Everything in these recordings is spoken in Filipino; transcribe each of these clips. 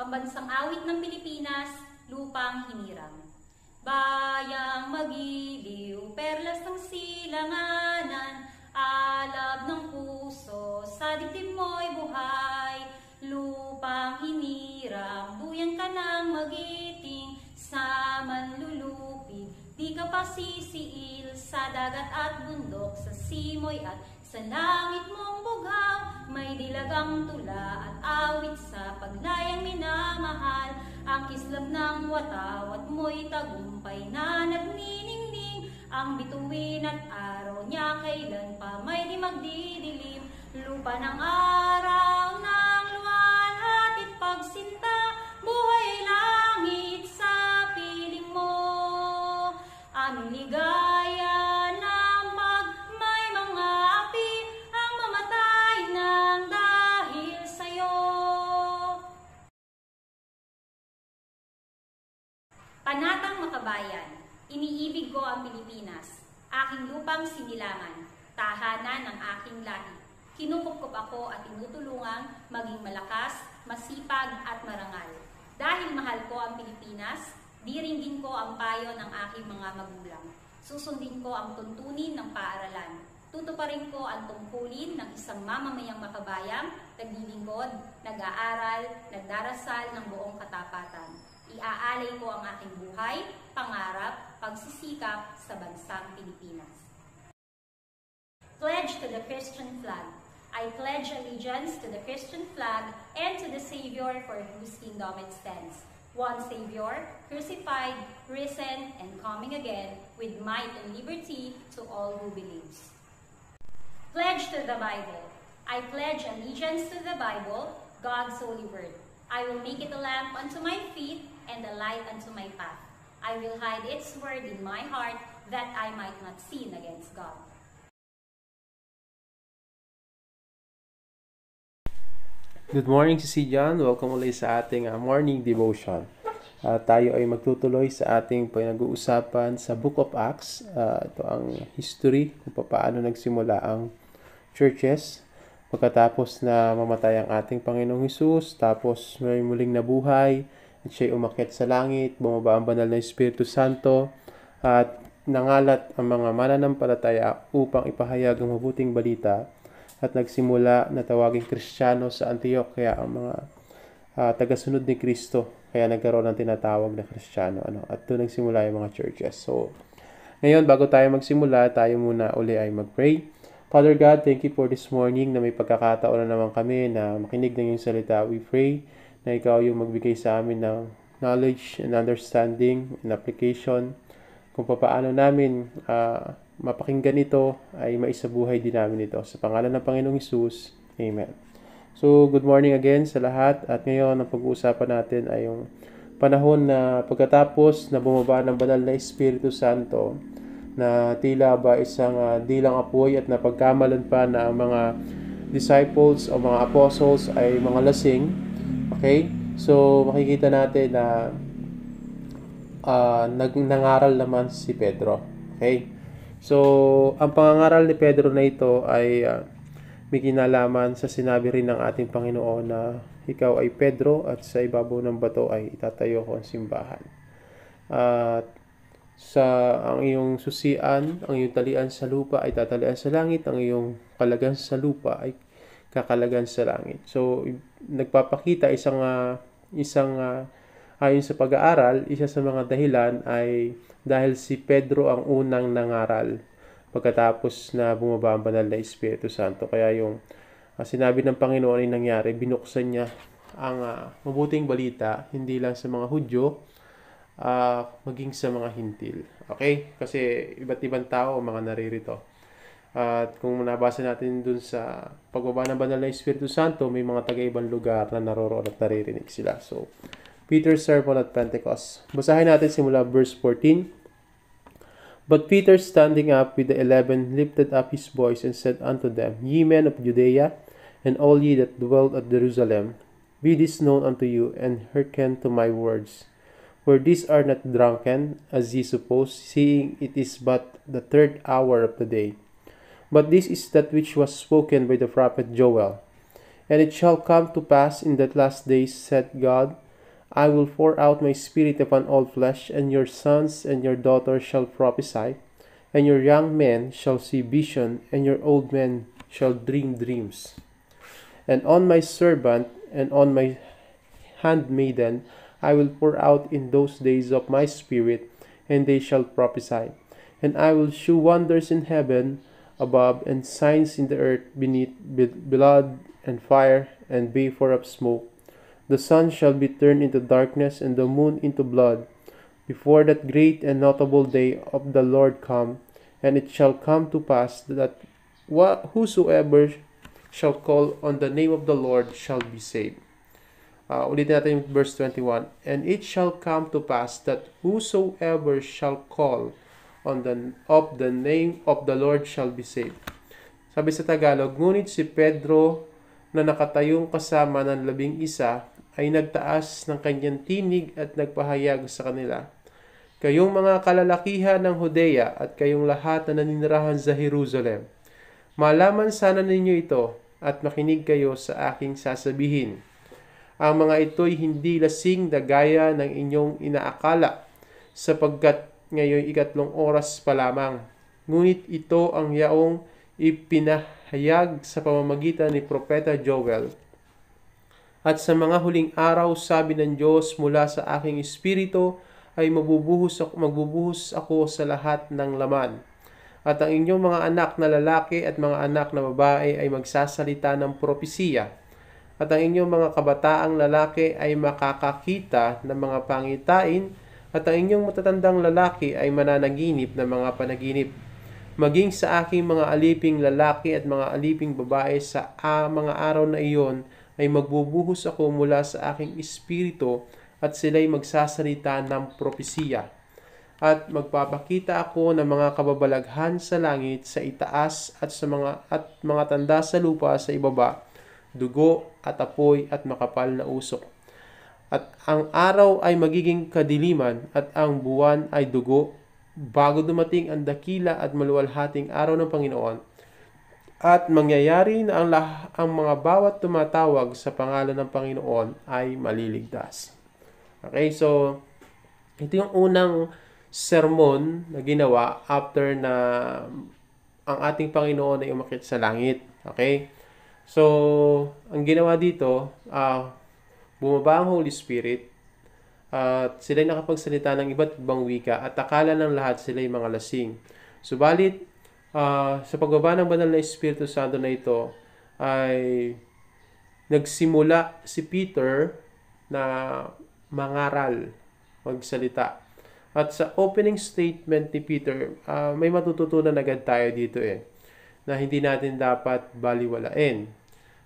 Pambansang awit ng Pilipinas, lupang hinirang. Bayang magiliw, perlas ng silanganan, alab ng puso, sa dibdib mo'y buhay. Lupang hinirang, duyan ka ng magiting, sa manlulupig, di ka pa sisiil, sa dagat at bundok, sa simoy at sa langit mong bughaw. May dilagang tula at awit sa paglayang minamahal, ang kislab ng watawat mo'y tagumpay na nagniningning, ang bituin at araw niya kailan pa may di magdidilim. Lupa ng araw ng luwalhati at pagsinta, buhay langit sa piling mo, aming ligaya ng pag may mga api ang mamatay ng dahil sa'yo. Panatang Makabayan, iniibig ko ang Pilipinas, aking lupang sinilangan, tahanan ng aking lahi. Kinukupkup ako at tinutulungang maging malakas, masipag at marangal. Dahil mahal ko ang Pilipinas, diringgin ko ang payo ng aking mga magulang. Susundin ko ang tuntunin ng paaralan. Tutuparin ko ang tungkulin ng isang mamamayang makabayang, naglilingkod, nag-aaral, nagdarasal ng buong katapatan. Iaalay ko ang aking buhay, pangarap, pagsisikap sa bansang Pilipinas. Pledge to the Christian flag. I pledge allegiance to the Christian flag and to the Savior for whose kingdom it stands. One Savior, crucified, risen, and coming again, with might and liberty to all who believes. Pledge to the Bible. I pledge allegiance to the Bible, God's holy word. I will make it a lamp unto my feet and a light unto my path. I will hide its word in my heart, that I might not sin against God. Good morning, Sisi John. Welcome ulit sa ating morning devotion. Tayo ay magtutuloy sa ating pinag-uusapan sa Book of Acts. Ito ang history kung paano nagsimula ang churches. Pagkatapos na mamatay ang ating Panginoong Hesus, tapos may muling nabuhay, at siya'y umakyat sa langit, bumaba ang banal na Espiritu Santo, at nangalat ang mga mananampalataya upang ipahayag ang mabuting balita, at nagsimula na tawaging Kristiyano sa Antioquia ang mga tagasunod ni Kristo. Kaya nagkaroon ng tinatawag na Kristiyano. At doon nagsimula yung mga churches. So, ngayon, bago tayo magsimula, tayo muna uli ay mag-pray. Father God, thank you for this morning na may pagkakataon na naman kami na makinig ng iyong salita. We pray na ikaw yung magbigay sa amin ng knowledge and understanding and application kung paano namin mapakinggan ito ay maisabuhay din namin ito. Sa pangalan ng Panginoong Hesus, Amen. So, good morning again sa lahat. At ngayon, ang pag-uusapan natin ay yung panahon na pagkatapos na bumaba ng banal na Espiritu Santo, na tila ba isang dilang apoy at napagkamalan pa na ang mga disciples o mga apostles ay mga lasing. Okay? So, makikita natin na nangaral naman si Pedro. Okay? So, ang pangangaral ni Pedro na ito ay may kinalaman sa sinabi rin ng ating Panginoon na ikaw ay Pedro at sa ibabaw ng bato ay itatayo ko ang simbahan. At ang iyong susian, ang iyong talian sa lupa ay tatalian sa langit, ang iyong kalagan sa lupa ay kakalagan sa langit. So, nagpapakita ayon sa pag-aaral, isa sa mga dahilan ay dahil si Pedro ang unang nangaral pagkatapos na bumaba ang banal na Espiritu Santo. Kaya yung sinabi ng Panginoon ay nangyari, binuksan niya ang mabuting balita, hindi lang sa mga Hudyo, maging sa mga Hintil. Okay? Kasi iba't ibang tao ang mga naririto. At kung nabasa natin dun sa pagbaba ng banal na Espiritu Santo, may mga taga-ibang lugar na naroroon at naririnig sila. So, Peter's sermon at Pentecost. Basahin natin simula verse 14. But Peter, standing up with the 11, lifted up his voice and said unto them, Ye men of Judea, and all ye that dwell at Jerusalem, be this known unto you, and hearken to my words. For these are not drunken, as ye suppose, seeing it is but the 3rd hour of the day. But this is that which was spoken by the prophet Joel. And it shall come to pass in that last days, saith God, I will pour out my spirit upon all flesh, and your sons and your daughters shall prophesy, and your young men shall see vision, and your old men shall dream dreams. And on my servant and on my handmaiden I will pour out in those days of my spirit, and they shall prophesy. And I will shew wonders in heaven above, and signs in the earth beneath, blood and fire and vapor of smoke. The sun shall be turned into darkness, and the moon into blood, before that great and notable day of the Lord come. And it shall come to pass that whosoever shall call on the name of the Lord shall be saved. Ulitin natin yung verse 21. And it shall come to pass that whosoever shall call on the name of the Lord shall be saved. Sabi sa Tagalog, ngunit si Pedro na nakatayong kasama ng 11 ay nagtaas ng kanyang tinig at nagpahayag sa kanila. Kayong mga kalalakihan ng Judea at kayong lahat na naninirahan sa Jerusalem, malaman sana ninyo ito at makinig kayo sa aking sasabihin. Ang mga ito'y hindi lasing na gaya ng inyong inaakala, sapagkat ngayon 3 oras pa lamang. Ngunit ito ang yaong ipinahayag sa pamamagitan ni Propeta Joel. At sa mga huling araw, sabi ng Diyos, mula sa aking espiritu ay magbubuhos ako sa lahat ng laman. At ang inyong mga anak na lalaki at mga anak na babae ay magsasalita ng propesiya. At ang inyong mga kabataang lalaki ay makakakita ng mga pangitain, at ang inyong matatandang lalaki ay mananaginip ng mga panaginip. Maging sa aking mga aliping lalaki at mga aliping babae sa mga araw na iyon ay magbubuhos ako mula sa aking espiritu, at sila'y magsasalita ng propesiya. At magpapakita ako ng mga kababalaghan sa langit sa itaas at mga tanda sa lupa sa ibaba, dugo at apoy at makapal na usok. At ang araw ay magiging kadiliman at ang buwan ay dugo, bago dumating ang dakila at maluwalhating araw ng Panginoon. At mangyayari na ang mga bawat tumatawag sa pangalan ng Panginoon ay maliligtas. Okay, so ito yung unang sermon na ginawa after na ang ating Panginoon ay umakyat sa langit. Okay? So, ang ginawa dito, bumaba ang Holy Spirit at sila'y nakapagsalita ng iba't ibang wika at akala ng lahat sila'y mga lasing. Subalit, sa pagbaba ng Banal na Espiritu Santo na ito, ay nagsimula si Peter na mangaral, magsalita. At sa opening statement ni Peter, may matututunan agad tayo dito na hindi natin dapat baliwalain.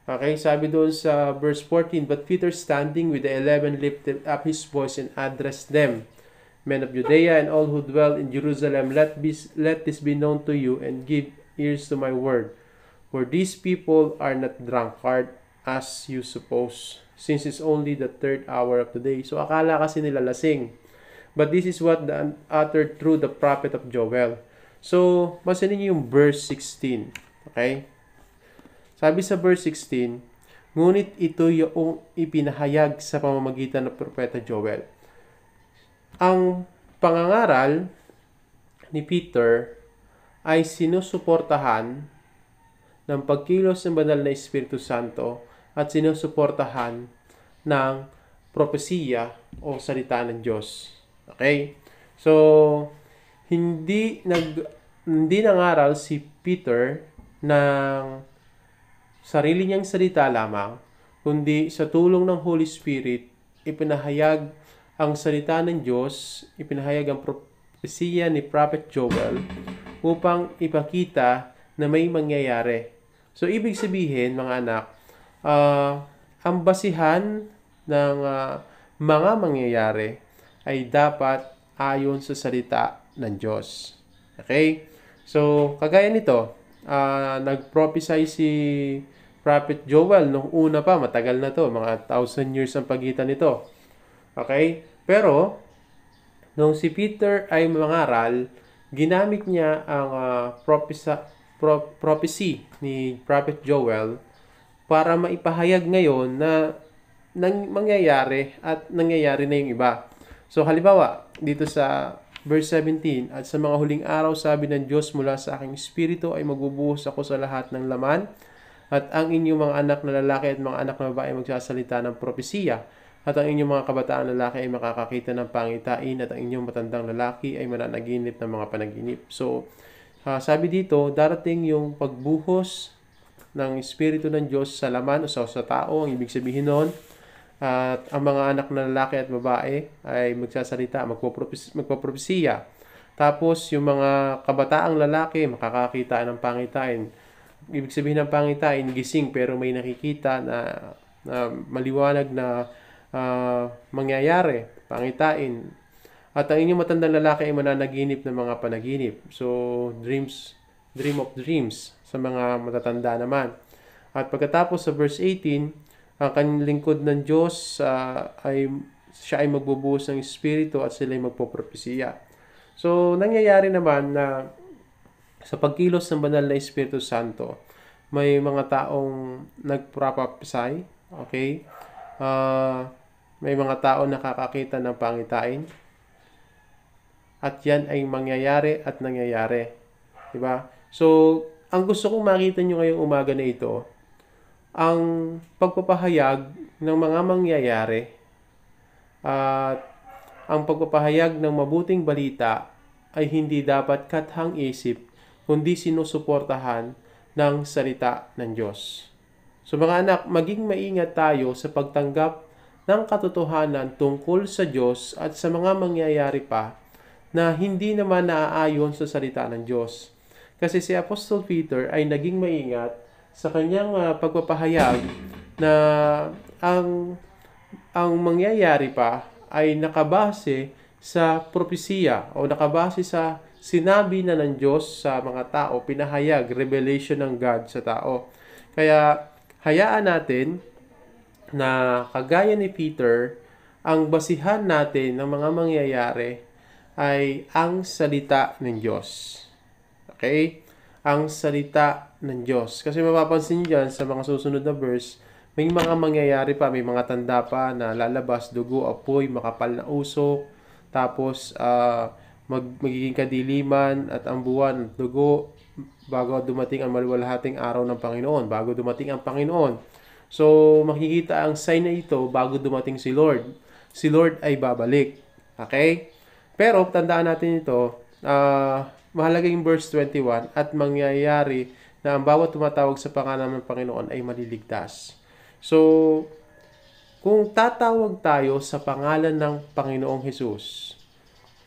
Okay, sabi doon sa verse 14, But Peter standing with the 11 lifted up his voice and addressed them, Men of Judea and all who dwell in Jerusalem, let this be known to you, and give ears to my word. For these people are not drunkard, as you suppose, since it's only the 3rd hour of the day. So akala kasi nila lasing. But this is what uttered through the prophet of Joel. So, masanin niyo yung verse 16. Okay? Sabi sa verse 16, ngunit ito yung ipinahayag sa pamamagitan ng propeta Joel. Ang pangangaral ni Peter ay sinusuportahan ng pagkilos ng Banal na Espiritu Santo at sinusuportahan ng propesiya o salita ng Diyos. Okay? So, hindi nangaral si Peter ng sarili niyang salita lamang, kundi sa tulong ng Holy Spirit, ipinahayag ang salita ng Diyos, ipinahayag ang propesiya ni Prophet Joel upang ipakita na may mangyayari. So, ibig sabihin, mga anak, ang basihan ng mga mangyayari ay dapat ayon sa salita ng Diyos. Okay? So, kagaya nito, nag-prophesy si Prophet Joel nung una pa, matagal na to, mga 1,000 years ang pagitan nito. Okay? Pero, nung si Peter ay mangaral, ginamit niya ang prophecy ni Prophet Joel para maipahayag ngayon na mangyayari at nangyayari na yung iba. So halimbawa, dito sa verse 17, at sa mga huling araw sabi ng Diyos, mula sa aking espiritu ay magbubuhos ako sa lahat ng laman, at ang inyong mga anak na lalaki at mga anak na babae magsasalita ng propesiya, at ang inyong mga kabataan lalaki ay makakakita ng pangitain, at ang inyong matandang lalaki ay mananaginip ng mga panaginip. So, sabi dito, darating yung pagbuhos ng Espiritu ng Diyos sa laman o sa tao. Ang ibig sabihin nun, at ang mga anak na lalaki at babae ay magsasalita, magpropesiya. Tapos, yung mga kabataang lalaki makakakita ng pangitain. Ibig sabihin ng pangitain, gising pero may nakikita na maliwanag na mangyayari, pangitain. At ang inyong matandang lalaki ay mananaginip ng mga panaginip. So, dream of dreams sa mga matatanda naman. At pagkatapos sa verse 18, ang kanyang lingkod ng Diyos siya ay magbubuhos ng Espiritu at sila ay magpopropesiya. So, nangyayari naman na sa pagkilos ng banal na Espiritu Santo, may mga taong nagprophesy, okay? May mga taong nakakakita ng pangitain. At yan ay mangyayari at nangyayari. Diba? So, ang gusto kong makita nyo ngayong umaga na ito, ang pagpapahayag ng mga mangyayari at ang pagpapahayag ng mabuting balita ay hindi dapat kathang isip, kundi sinusuportahan ng salita ng Diyos. So mga anak, maging maingat tayo sa pagtanggap ng katotohanan tungkol sa Diyos at sa mga mangyayari pa na hindi naman naaayon sa salita ng Diyos. Kasi si Apostle Peter ay naging maingat sa kanyang pagpapahayag na ang mangyayari pa ay nakabase sa propesiya o nakabase sa sinabi na ng Diyos sa mga tao, pinahayag, revelation ng God sa tao. Kaya hayaan natin na kagaya ni Peter, ang basihan natin ng mga mangyayari ay ang salita ng Diyos. Okay? Ang salita ng Diyos. Kasi mapapansin nyo dyan sa mga susunod na verse, may mga mangyayari pa, may mga tanda pa na lalabas, dugo, apoy, makapal na usok, tapos magiging kadiliman at ang buwan, dugo, bago dumating ang maluwalhating araw ng Panginoon, bago dumating ang Panginoon. So, makikita ang sign na ito bago dumating si Lord. Si Lord ay babalik. Okay? Pero, tandaan natin ito, mahalaga yung verse 21, at mangyayari na ang bawat tumatawag sa pangalan ng Panginoon ay maliligtas. So, kung tatawag tayo sa pangalan ng Panginoong Hesus,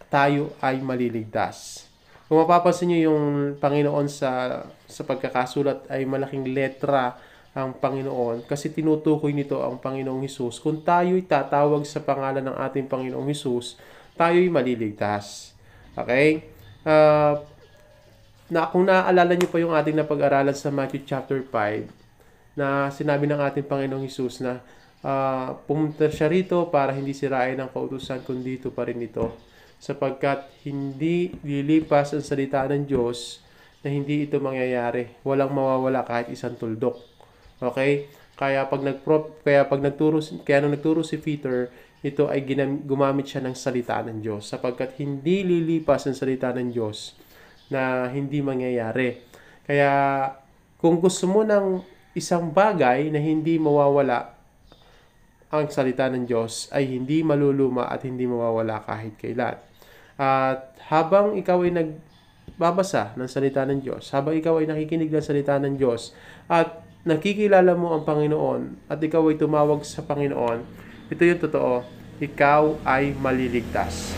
tayo ay maliligtas. Kung mapapansin nyo yung Panginoon sa pagkakasulat ay malaking letra ang Panginoon kasi tinutukoy nito ang Panginoong Hesus. Kung tayo'y tatawag sa pangalan ng ating Panginoong Hesus, tayo'y maliligtas. Okay? Kung naaalala nyo pa yung ating napag-aralan sa Matthew chapter 5, na sinabi ng ating Panginoong Hesus na pumunta siya rito para hindi sirain ang kautusan, kundi ito pa rin ito. Sapagkat hindi lilipas ang salita ng Diyos na hindi ito mangyayari. Walang mawawala kahit isang tuldok. Okay? Kaya nung nagturo si Peter, ito ay gumamit siya ng salita ng Diyos. Sapagkat hindi lilipas ang salita ng Diyos na hindi mangyayari. Kaya kung gusto mo ng isang bagay na hindi mawawala, ang salita ng Diyos ay hindi maluluma at hindi mawawala kahit kailan. At habang ikaw ay nagbabasa ng salita ng Diyos, habang ikaw ay nakikinig ng salita ng Diyos, at nakikilala mo ang Panginoon, at ikaw ay tumawag sa Panginoon, ito yung totoo, ikaw ay maliligtas.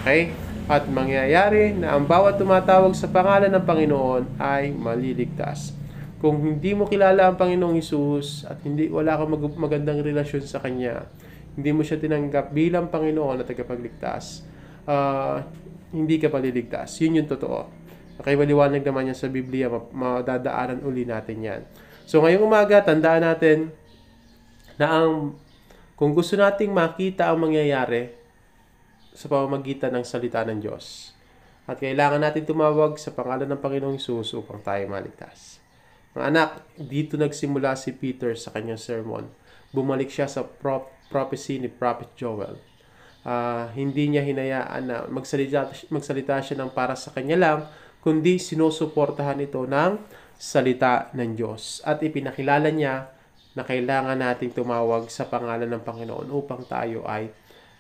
Okay? At mangyayari na ang bawat tumatawag sa pangalan ng Panginoon ay maliligtas. Kung hindi mo kilala ang Panginoong Hesus at wala kang magandang relasyon sa Kanya, hindi mo siya tinanggap bilang Panginoon at tagapagligtas, hindi ka maliligtas. Yun yung totoo. Okay, maliwanag naman yan sa Biblia, madadaanan uli natin yan. So ngayong umaga, tandaan natin na kung gusto nating makita ang mangyayari sa pamamagitan ng salita ng Diyos, at kailangan natin tumawag sa pangalan ng Panginoong Hesus upang tayo maligtas. Mga anak, dito nagsimula si Peter sa kanyang sermon. Bumalik siya sa prophecy ni Prophet Joel. Hindi niya hinayaan na magsalita siya ng para sa kanya lang, kundi sinusuportahan ito ng salita ng Diyos. At ipinakilala niya na kailangan nating tumawag sa pangalan ng Panginoon upang tayo ay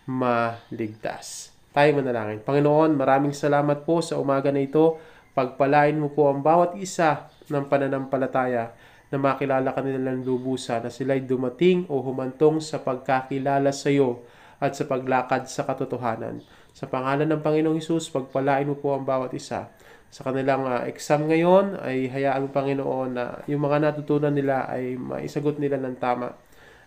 maligtas. Tayo manalangin. Panginoon, maraming salamat po sa umaga na ito. Pagpalain mo po ang bawat isa ng pananampalataya na makilala ka nila ng lubusan, na sila'y dumating o humantong sa pagkakilala sa iyo at sa paglakad sa katotohanan. Sa pangalan ng Panginoong Hesus, pagpalain mo po ang bawat isa. Sa kanilang exam ngayon, ay hayaan mo, Panginoon, na yung mga natutunan nila ay maisagot nila ng tama.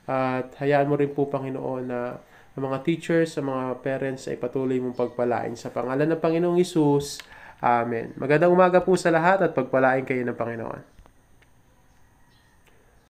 At hayaan mo rin po, Panginoon, na ang mga teachers, ang mga parents ay patuloy mong pagpalain. Sa pangalan ng Panginoong Hesus, Amen. Magandang umaga po sa lahat at pagpalain kayo ng Panginoon.